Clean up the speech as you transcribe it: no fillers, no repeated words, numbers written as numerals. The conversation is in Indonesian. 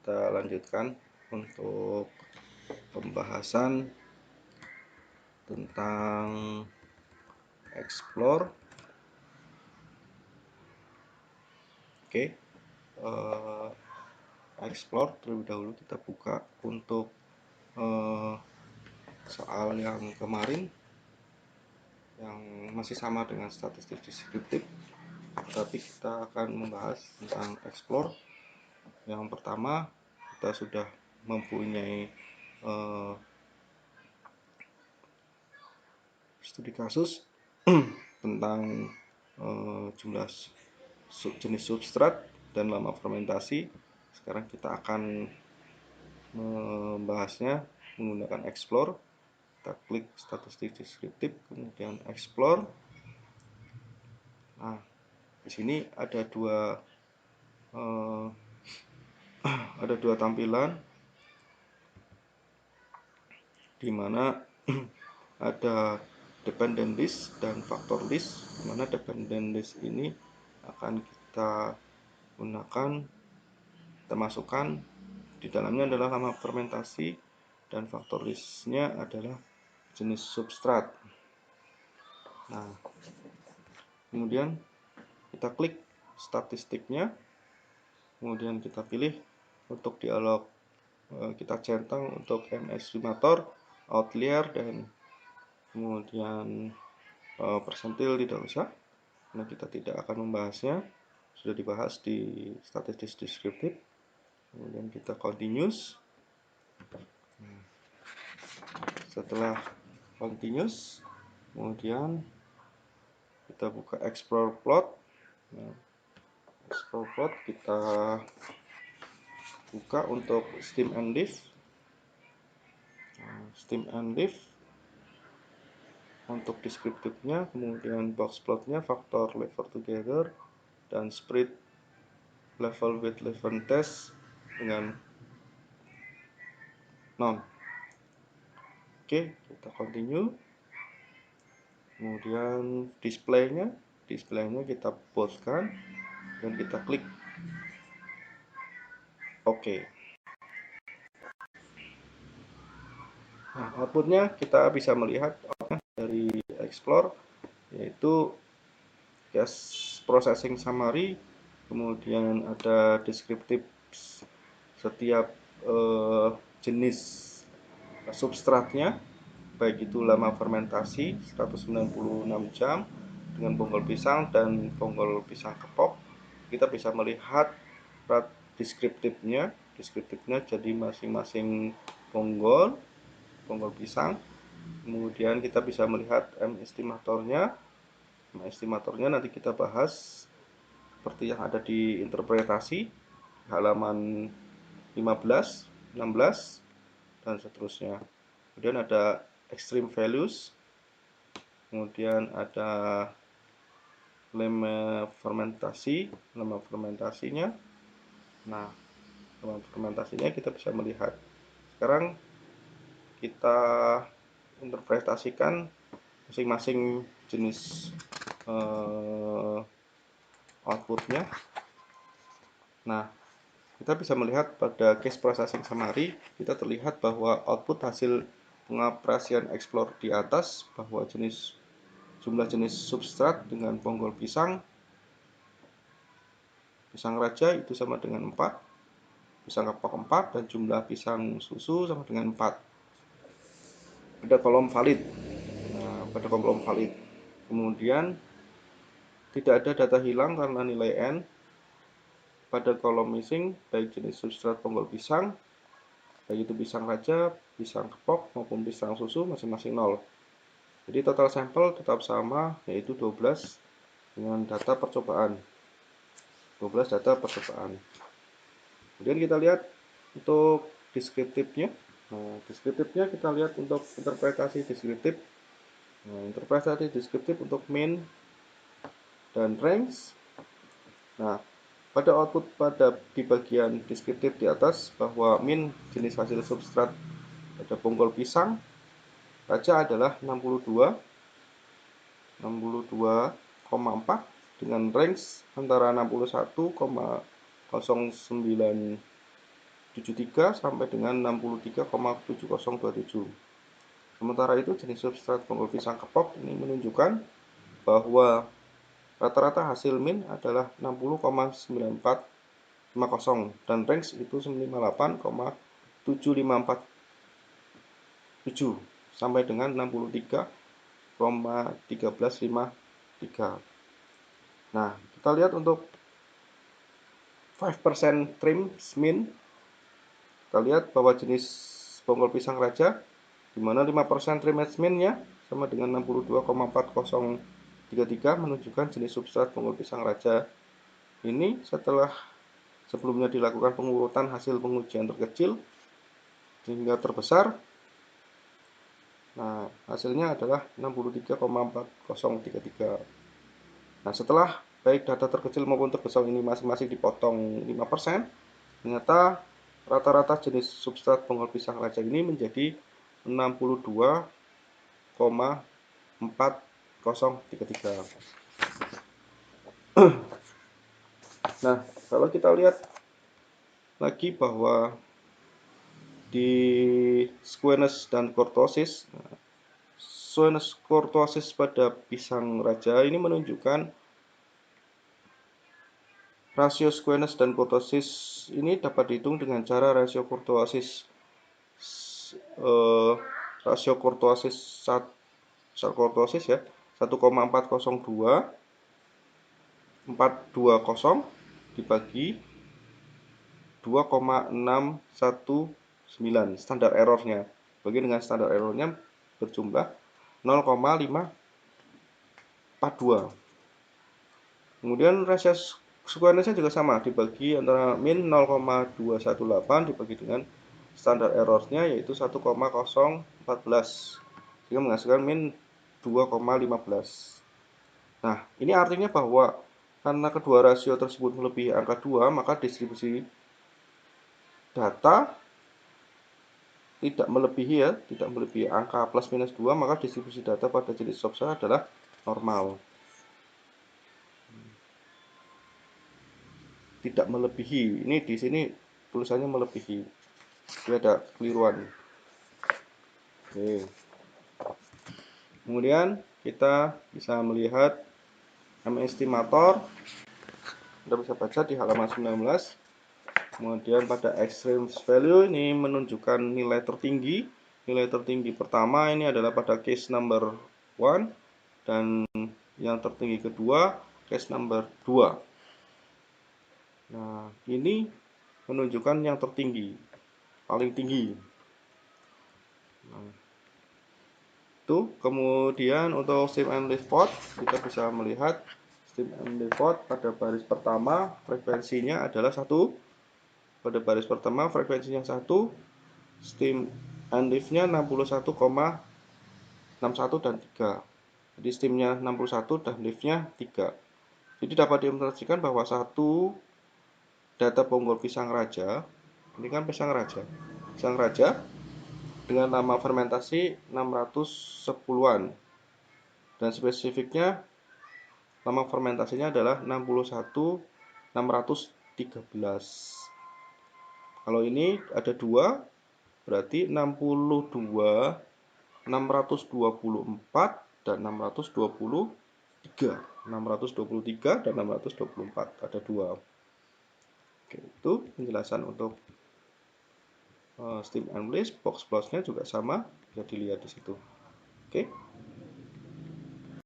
kita lanjutkan untuk pembahasan tentang explore. Oke, explore terlebih dahulu kita buka untuk soal yang kemarin yang masih sama dengan statistik deskriptif, tapi kita akan membahas tentang explore. Yang pertama, kita sudah mempunyai studi kasus tentang jumlah jenis substrat dan lama fermentasi. Sekarang kita akan membahasnya menggunakan explore. Kita klik statistik deskriptif, kemudian explore. Nah, di sini ada dua tampilan, di mana ada dependent list dan factor list. Di mana dependent list ini akan kita gunakan, kita masukkan di dalamnya adalah lama fermentasi, dan faktor listnya adalah jenis substrat. Nah, kemudian kita klik statistiknya, kemudian kita pilih untuk dialog, kita centang untuk M estimator, outlier, dan kemudian persentil tidak usah, karena kita tidak akan membahasnya, sudah dibahas di statistik deskriptif. Kemudian kita continuous. Setelah continuous, kemudian kita buka explore plot. Nah, explore plot kita buka untuk stem and leaf. Stem and leaf untuk deskriptifnya, kemudian box plotnya faktor lever together dan spread level with level test dengan non. Oke, kita continue. Kemudian displaynya kita boldkan dan kita klik OK. Nah, outputnya kita bisa melihat dari explore, yaitu case processing summary, kemudian ada deskriptif setiap jenis substratnya, baik itu lama fermentasi 196 jam dengan bonggol pisang dan bonggol pisang kepok. Kita bisa melihat deskriptifnya jadi masing-masing bonggol pisang. Kemudian kita bisa melihat M estimatornya. Nanti kita bahas seperti yang ada di interpretasi halaman 15, 16, dan seterusnya. Kemudian ada extreme values, kemudian ada lama fermentasinya. Nah, lama fermentasinya kita bisa melihat. Sekarang kita interpretasikan masing-masing jenis outputnya. Nah, kita bisa melihat pada case processing summary, kita terlihat bahwa output hasil pengoperasian explore di atas, bahwa jumlah jenis substrat dengan bonggol pisang raja itu sama dengan 4, pisang kepok 4, dan jumlah pisang susu sama dengan 4 pada kolom valid. Nah, pada kolom valid kemudian tidak ada data hilang karena nilai N. Pada kolom missing, baik jenis substrat bonggol pisang, baik itu pisang raja, pisang kepok, maupun pisang susu, masing-masing 0. Jadi total sampel tetap sama, yaitu 12 dengan data percobaan. 12 data percobaan. Kemudian kita lihat untuk deskriptifnya. Nah, deskriptifnya kita lihat untuk interpretasi deskriptif. Nah, interpretasi deskriptif untuk mean dan range. Nah, pada output di bagian deskriptif di atas, bahwa min jenis hasil substrat pada bonggol pisang raja adalah 62,4 dengan range antara 61,093 73 sampai dengan 63,7027. Sementara itu jenis substrat bonggol pisang kepok ini menunjukkan bahwa rata-rata hasil min adalah 60,9450 dan range itu 58,7547 sampai dengan 63,1353. Nah, kita lihat untuk 5% trim min. Kita lihat bahwa jenis bonggol pisang raja di mana 5% trim min-nya sama dengan 62,4033 menunjukkan jenis substrat bonggol pisang raja. Ini setelah sebelumnya dilakukan pengurutan hasil pengujian terkecil hingga terbesar. Nah, hasilnya adalah 63,4033. Nah, setelah baik data terkecil maupun terbesar ini masing-masing dipotong 5%, ternyata rata-rata jenis substrat bonggol pisang raja ini menjadi 62,4033. Nah, kalau kita lihat lagi bahwa di squamous dan kurtosis, squamous kurtosis pada pisang raja ini menunjukkan rasio squamous dan kurtosis ini dapat dihitung dengan cara rasio kurtosis ya 1,402 420 dibagi 2,619 standar errornya. Bagi dengan standar errornya berjumlah 0,542. Kemudian rasio squamous-nya juga sama, dibagi antara min 0,218 dibagi dengan standar errornya yaitu 1,014 sehingga menghasilkan min 2,15. Nah, ini artinya bahwa karena kedua rasio tersebut melebihi angka 2, maka distribusi data tidak melebihi angka plus minus 2, maka distribusi data pada jenis substrat adalah normal. Tidak melebihi. Ini di sini tulisannya melebihi. Ini ada keliruan. Oke. Kemudian kita bisa melihat M estimator. Anda bisa baca di halaman 19. Kemudian pada extreme value ini menunjukkan nilai tertinggi. Nilai tertinggi pertama ini adalah pada case number 1 dan yang tertinggi kedua case number 2. Nah, ini menunjukkan yang tertinggi, paling tinggi. Nah, itu kemudian untuk stream and leaf pod kita bisa melihat stream and leaf pod pada baris pertama frekuensinya adalah 1. Pada baris pertama frekuensinya 1, stream and leaf-nya 61,61 dan 3. Jadi streamnya 61 dan leaf-nya 3. Jadi dapat diinformasikan bahwa satu data bonggol pisang raja, ini kan pisang raja dengan lama fermentasi 610-an dan spesifiknya lama fermentasinya adalah 61.613. Kalau ini ada 2, berarti 62.624 dan 623. 623 dan 624 ada 2. Oke, itu penjelasan untuk steam and release. Box plusnya juga sama, bisa dilihat di situ. Oke.